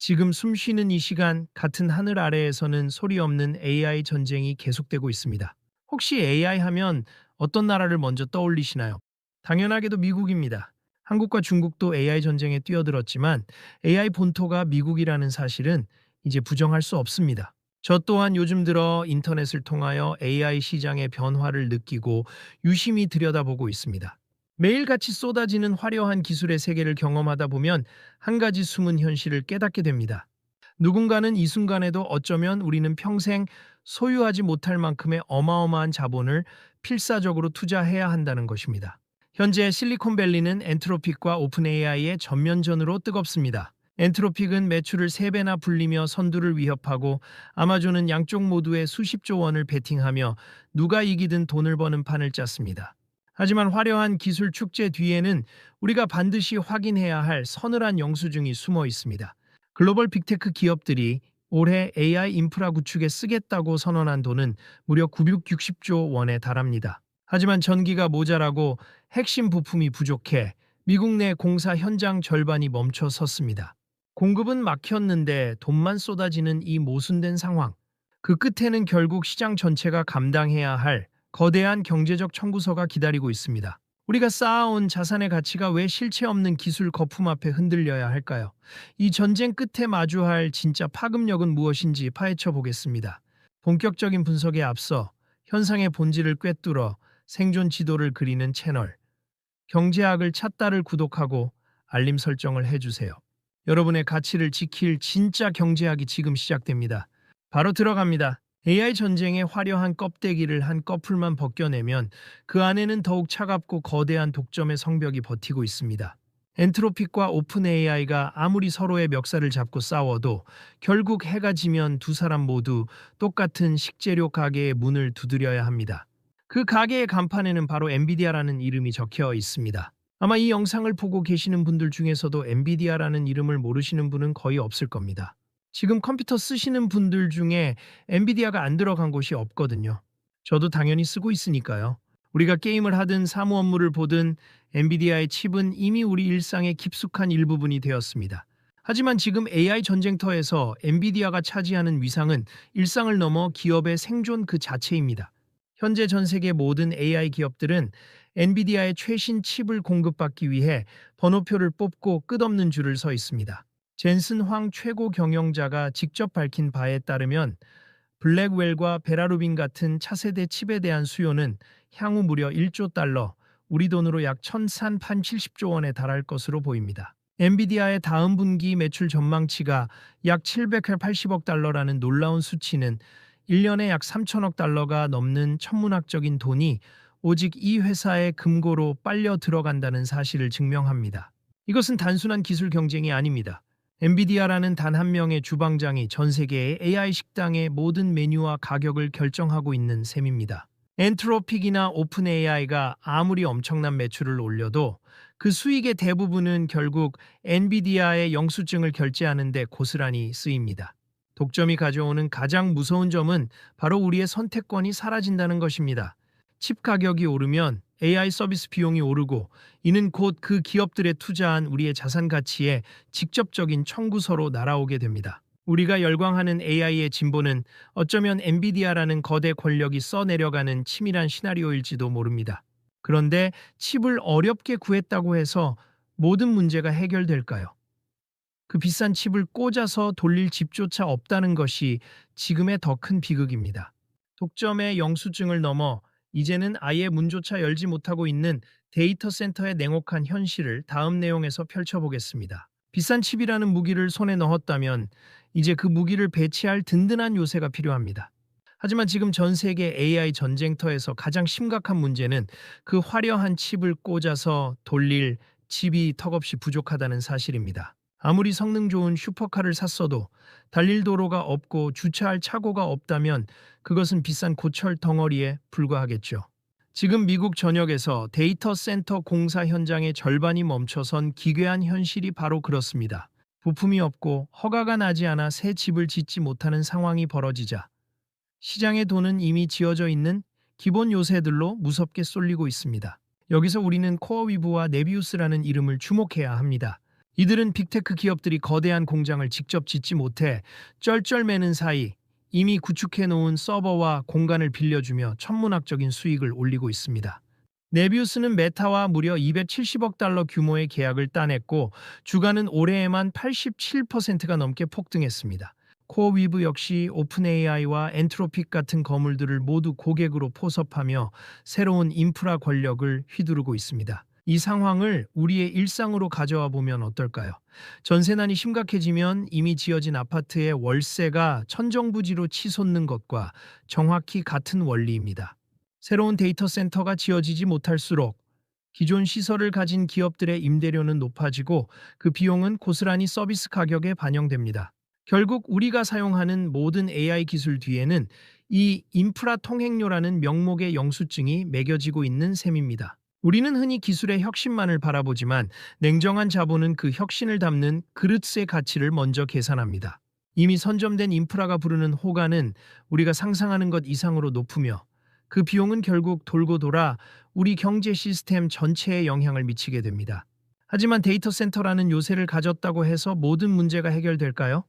지금 숨 쉬는 이 시간, 같은 하늘 아래에서는 소리 없는 AI 전쟁이 계속되고 있습니다. 혹시 AI 하면 어떤 나라를 먼저 떠올리시나요? 당연하게도 미국입니다. 한국과 중국도 AI 전쟁에 뛰어들었지만 AI 본토가 미국이라는 사실은 이제 부정할 수 없습니다. 저 또한 요즘 들어 인터넷을 통하여 AI 시장의 변화를 느끼고 유심히 들여다보고 있습니다. 매일같이 쏟아지는 화려한 기술의 세계를 경험하다 보면 한 가지 숨은 현실을 깨닫게 됩니다. 누군가는 이 순간에도 어쩌면 우리는 평생 소유하지 못할 만큼의 어마어마한 자본을 필사적으로 투자해야 한다는 것입니다. 현재 실리콘밸리는 엔트로픽과 오픈 AI의 전면전으로 뜨겁습니다. 엔트로픽은 매출을 3배나 불리며 선두를 위협하고 아마존은 양쪽 모두에 수십조 원을 베팅하며 누가 이기든 돈을 버는 판을 짰습니다. 하지만 화려한 기술 축제 뒤에는 우리가 반드시 확인해야 할 서늘한 영수증이 숨어 있습니다. 글로벌 빅테크 기업들이 올해 AI 인프라 구축에 쓰겠다고 선언한 돈은 무려 960조 원에 달합니다. 하지만 전기가 모자라고 핵심 부품이 부족해 미국 내 공사 현장 절반이 멈춰 섰습니다. 공급은 막혔는데 돈만 쏟아지는 이 모순된 상황. 그 끝에는 결국 시장 전체가 감당해야 할 거대한 경제적 청구서가 기다리고 있습니다. 우리가 쌓아온 자산의 가치가 왜 실체 없는 기술 거품 앞에 흔들려야 할까요? 이 전쟁 끝에 마주할 진짜 파급력은 무엇인지 파헤쳐 보겠습니다. 본격적인 분석에 앞서 현상의 본질을 꿰뚫어 생존 지도를 그리는 채널 경제학을 찾다를 구독하고 알림 설정을 해주세요. 여러분의 가치를 지킬 진짜 경제학이 지금 시작됩니다. 바로 들어갑니다. AI 전쟁의 화려한 껍데기를 한 꺼풀만 벗겨내면 그 안에는 더욱 차갑고 거대한 독점의 성벽이 버티고 있습니다. 엔트로픽과 오픈 AI가 아무리 서로의 멱살을 잡고 싸워도 결국 해가 지면 두 사람 모두 똑같은 식재료 가게의 문을 두드려야 합니다. 그 가게의 간판에는 바로 엔비디아라는 이름이 적혀 있습니다. 아마 이 영상을 보고 계시는 분들 중에서도 엔비디아라는 이름을 모르시는 분은 거의 없을 겁니다. 지금 컴퓨터 쓰시는 분들 중에 엔비디아가 안 들어간 곳이 없거든요. 저도 당연히 쓰고 있으니까요. 우리가 게임을 하든 사무 업무를 보든 엔비디아의 칩은 이미 우리 일상의 깊숙한 일부분이 되었습니다. 하지만 지금 AI 전쟁터에서 엔비디아가 차지하는 위상은 일상을 넘어 기업의 생존 그 자체입니다. 현재 전 세계 모든 AI 기업들은 엔비디아의 최신 칩을 공급받기 위해 번호표를 뽑고 끝없는 줄을 서 있습니다. 젠슨 황 최고 경영자가 직접 밝힌 바에 따르면 블랙웰과 베라루빈 같은 차세대 칩에 대한 수요는 향후 무려 1조 달러, 우리 돈으로 약 1,370조 원에 달할 것으로 보입니다. 엔비디아의 다음 분기 매출 전망치가 약 780억 달러라는 놀라운 수치는 1년에 약 3천억 달러가 넘는 천문학적인 돈이 오직 이 회사의 금고로 빨려 들어간다는 사실을 증명합니다. 이것은 단순한 기술 경쟁이 아닙니다. 엔비디아라는 단 한 명의 주방장이 전 세계의 AI 식당의 모든 메뉴와 가격을 결정하고 있는 셈입니다. 엔트로픽이나 오픈 AI가 아무리 엄청난 매출을 올려도 그 수익의 대부분은 결국 엔비디아의 영수증을 결제하는 데 고스란히 쓰입니다. 독점이 가져오는 가장 무서운 점은 바로 우리의 선택권이 사라진다는 것입니다. 칩 가격이 오르면 AI 서비스 비용이 오르고 이는 곧 그 기업들에 투자한 우리의 자산 가치에 직접적인 청구서로 날아오게 됩니다. 우리가 열광하는 AI의 진보는 어쩌면 엔비디아라는 거대 권력이 써내려가는 치밀한 시나리오일지도 모릅니다. 그런데 칩을 어렵게 구했다고 해서 모든 문제가 해결될까요? 그 비싼 칩을 꽂아서 돌릴 집조차 없다는 것이 지금의 더 큰 비극입니다. 독점의 영수증을 넘어 이제는 아예 문조차 열지 못하고 있는 데이터 센터의 냉혹한 현실을 다음 내용에서 펼쳐보겠습니다. 비싼 칩이라는 무기를 손에 넣었다면 이제 그 무기를 배치할 든든한 요새가 필요합니다. 하지만 지금 전 세계 AI 전쟁터에서 가장 심각한 문제는 그 화려한 칩을 꽂아서 돌릴 칩이 턱없이 부족하다는 사실입니다. 아무리 성능 좋은 슈퍼카를 샀어도 달릴 도로가 없고 주차할 차고가 없다면 그것은 비싼 고철 덩어리에 불과하겠죠. 지금 미국 전역에서 데이터 센터 공사 현장의 절반이 멈춰선 기괴한 현실이 바로 그렇습니다. 부품이 없고 허가가 나지 않아 새 집을 짓지 못하는 상황이 벌어지자 시장의 돈은 이미 지어져 있는 기본 요새들로 무섭게 쏠리고 있습니다. 여기서 우리는 코어위브와 네비우스라는 이름을 주목해야 합니다. 이들은 빅테크 기업들이 거대한 공장을 직접 짓지 못해 쩔쩔매는 사이 이미 구축해 놓은 서버와 공간을 빌려주며 천문학적인 수익을 올리고 있습니다. 네비우스는 메타와 무려 270억 달러 규모의 계약을 따냈고 주가는 올해에만 87%가 넘게 폭등했습니다. 코어위브 역시 오픈 AI와 엔트로픽 같은 거물들을 모두 고객으로 포섭하며 새로운 인프라 권력을 휘두르고 있습니다. 이 상황을 우리의 일상으로 가져와 보면 어떨까요? 전세난이 심각해지면 이미 지어진 아파트의 월세가 천정부지로 치솟는 것과 정확히 같은 원리입니다. 새로운 데이터 센터가 지어지지 못할수록 기존 시설을 가진 기업들의 임대료는 높아지고 그 비용은 고스란히 서비스 가격에 반영됩니다. 결국 우리가 사용하는 모든 AI 기술 뒤에는 이 인프라 통행료라는 명목의 영수증이 매겨지고 있는 셈입니다. 우리는 흔히 기술의 혁신만을 바라보지만 냉정한 자본은 그 혁신을 담는 그릇의 가치를 먼저 계산합니다. 이미 선점된 인프라가 부르는 호가는 우리가 상상하는 것 이상으로 높으며 그 비용은 결국 돌고 돌아 우리 경제 시스템 전체에 영향을 미치게 됩니다. 하지만 데이터 센터라는 요새를 가졌다고 해서 모든 문제가 해결될까요?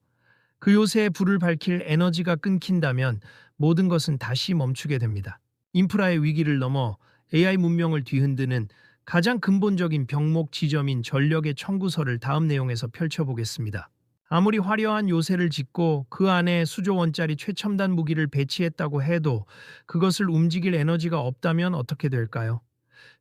그 요새에 불을 밝힐 에너지가 끊긴다면 모든 것은 다시 멈추게 됩니다. 인프라의 위기를 넘어 AI 문명을 뒤흔드는 가장 근본적인 병목 지점인 전력의 청구서를 다음 내용에서 펼쳐보겠습니다. 아무리 화려한 요새를 짓고 그 안에 수조 원짜리 최첨단 무기를 배치했다고 해도 그것을 움직일 에너지가 없다면 어떻게 될까요?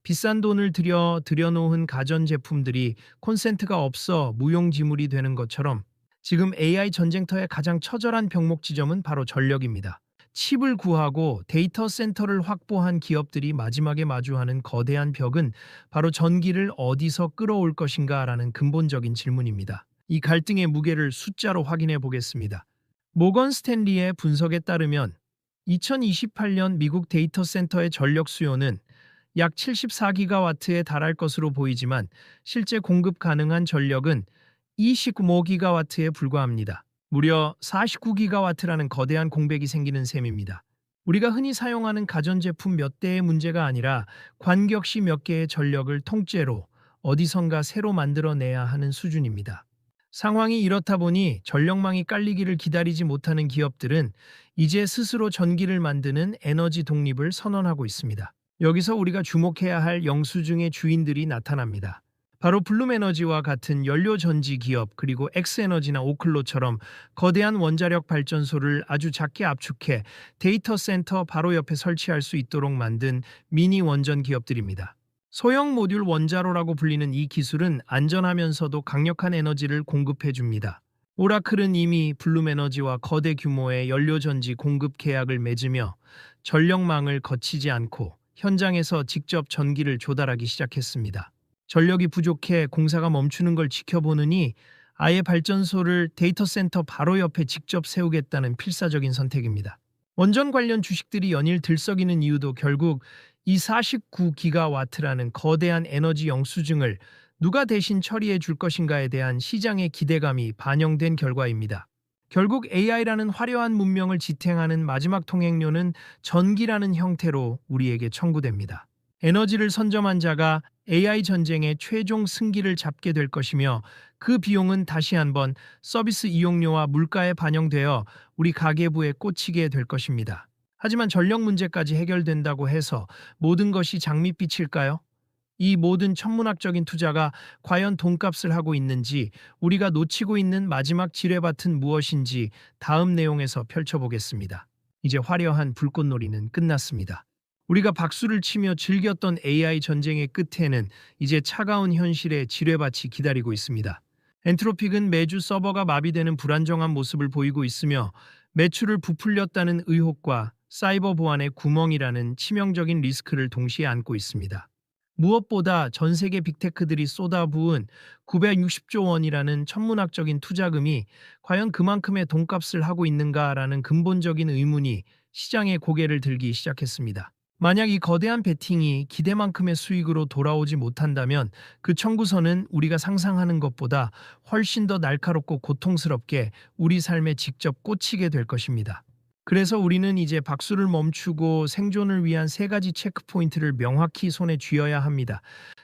비싼 돈을 들여놓은 가전제품들이 콘센트가 없어 무용지물이 되는 것처럼 지금 AI 전쟁터의 가장 처절한 병목 지점은 바로 전력입니다. 칩을 구하고 데이터 센터를 확보한 기업들이 마지막에 마주하는 거대한 벽은 바로 전기를 어디서 끌어올 것인가라는 근본적인 질문입니다. 이 갈등의 무게를 숫자로 확인해 보겠습니다. 모건 스탠리의 분석에 따르면 2028년 미국 데이터 센터의 전력 수요는 약 74기가와트에 달할 것으로 보이지만 실제 공급 가능한 전력은 25기가와트에 불과합니다. 무려 49기가와트라는 거대한 공백이 생기는 셈입니다. 우리가 흔히 사용하는 가전제품 몇 대의 문제가 아니라 관격시 몇 개의 전력을 통째로 어디선가 새로 만들어내야 하는 수준입니다. 상황이 이렇다 보니 전력망이 깔리기를 기다리지 못하는 기업들은 이제 스스로 전기를 만드는 에너지 독립을 선언하고 있습니다. 여기서 우리가 주목해야 할 영수증의 주인들이 나타납니다. 바로 블룸에너지와 같은 연료 전지 기업 그리고 엑스에너지나 오클로처럼 거대한 원자력 발전소를 아주 작게 압축해 데이터 센터 바로 옆에 설치할 수 있도록 만든 미니 원전 기업들입니다. 소형 모듈 원자로라고 불리는 이 기술은 안전하면서도 강력한 에너지를 공급해 줍니다. 오라클은 이미 블룸에너지와 거대 규모의 연료전지 공급 계약을 맺으며 전력망을 거치지 않고 현장에서 직접 전기를 조달하기 시작했습니다. 전력이 부족해 공사가 멈추는 걸 지켜보느니 아예 발전소를 데이터 센터 바로 옆에 직접 세우겠다는 필사적인 선택입니다. 원전 관련 주식들이 연일 들썩이는 이유도 결국 이 49기가와트라는 거대한 에너지 영수증을 누가 대신 처리해 줄 것인가에 대한 시장의 기대감이 반영된 결과입니다. 결국 AI라는 화려한 문명을 지탱하는 마지막 통행료는 전기라는 형태로 우리에게 청구됩니다. 에너지를 선점한 자가 AI 전쟁의 최종 승기를 잡게 될 것이며 그 비용은 다시 한번 서비스 이용료와 물가에 반영되어 우리 가계부에 꽂히게 될 것입니다. 하지만 전력 문제까지 해결된다고 해서 모든 것이 장밋빛일까요? 이 모든 천문학적인 투자가 과연 돈값을 하고 있는지 우리가 놓치고 있는 마지막 지뢰밭은 무엇인지 다음 내용에서 펼쳐보겠습니다. 이제 화려한 불꽃놀이는 끝났습니다. 우리가 박수를 치며 즐겼던 AI 전쟁의 끝에는 이제 차가운 현실의 지뢰밭이 기다리고 있습니다. 엔트로픽은 매주 서버가 마비되는 불안정한 모습을 보이고 있으며 매출을 부풀렸다는 의혹과 사이버 보안의 구멍이라는 치명적인 리스크를 동시에 안고 있습니다. 무엇보다 전 세계 빅테크들이 쏟아부은 960조 원이라는 천문학적인 투자금이 과연 그만큼의 돈값을 하고 있는가라는 근본적인 의문이 시장의 고개를 들기 시작했습니다. 만약 이 거대한 베팅이 기대만큼의 수익으로 돌아오지 못한다면 그 청구서는 우리가 상상하는 것보다 훨씬 더 날카롭고 고통스럽게 우리 삶에 직접 꽂히게 될 것입니다. 그래서 우리는 이제 박수를 멈추고 생존을 위한 세 가지 체크포인트를 명확히 손에 쥐어야 합니다.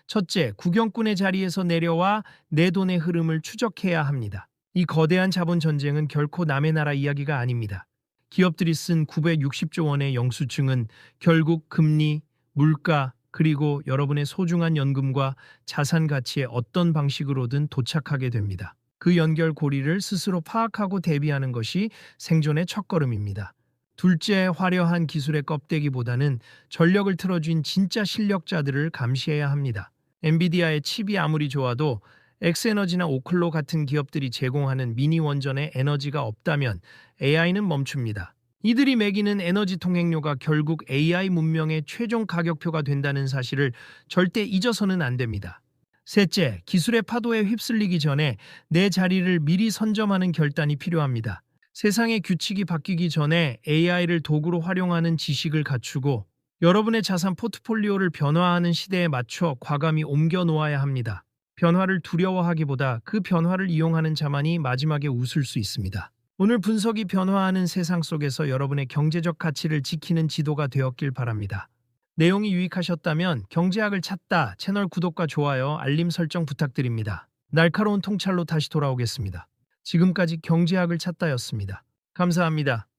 첫째, 구경꾼의 자리에서 내려와 내 돈의 흐름을 추적해야 합니다. 이 거대한 자본 전쟁은 결코 남의 나라 이야기가 아닙니다. 기업들이 쓴 960조 원의 영수증은 결국 금리, 물가, 그리고 여러분의 소중한 연금과 자산 가치에 어떤 방식으로든 도착하게 됩니다. 그 연결고리를 스스로 파악하고 대비하는 것이 생존의 첫걸음입니다. 둘째, 화려한 기술의 껍데기보다는 전력을 틀어쥔 진짜 실력자들을 감시해야 합니다. 엔비디아의 칩이 아무리 좋아도 엑스에너지나 오클로 같은 기업들이 제공하는 미니 원전에 에너지가 없다면 AI는 멈춥니다. 이들이 매기는 에너지 통행료가 결국 AI 문명의 최종 가격표가 된다는 사실을 절대 잊어서는 안 됩니다. 셋째, 기술의 파도에 휩쓸리기 전에 내 자리를 미리 선점하는 결단이 필요합니다. 세상의 규칙이 바뀌기 전에 AI를 도구로 활용하는 지식을 갖추고 여러분의 자산 포트폴리오를 변화하는 시대에 맞춰 과감히 옮겨 놓아야 합니다. 변화를 두려워하기보다 그 변화를 이용하는 자만이 마지막에 웃을 수 있습니다. 오늘 분석이 변화하는 세상 속에서 여러분의 경제적 가치를 지키는 지도가 되었길 바랍니다. 내용이 유익하셨다면 경제학을 찾다 채널 구독과 좋아요, 알림 설정 부탁드립니다. 날카로운 통찰로 다시 돌아오겠습니다. 지금까지 경제학을 찾다였습니다. 감사합니다.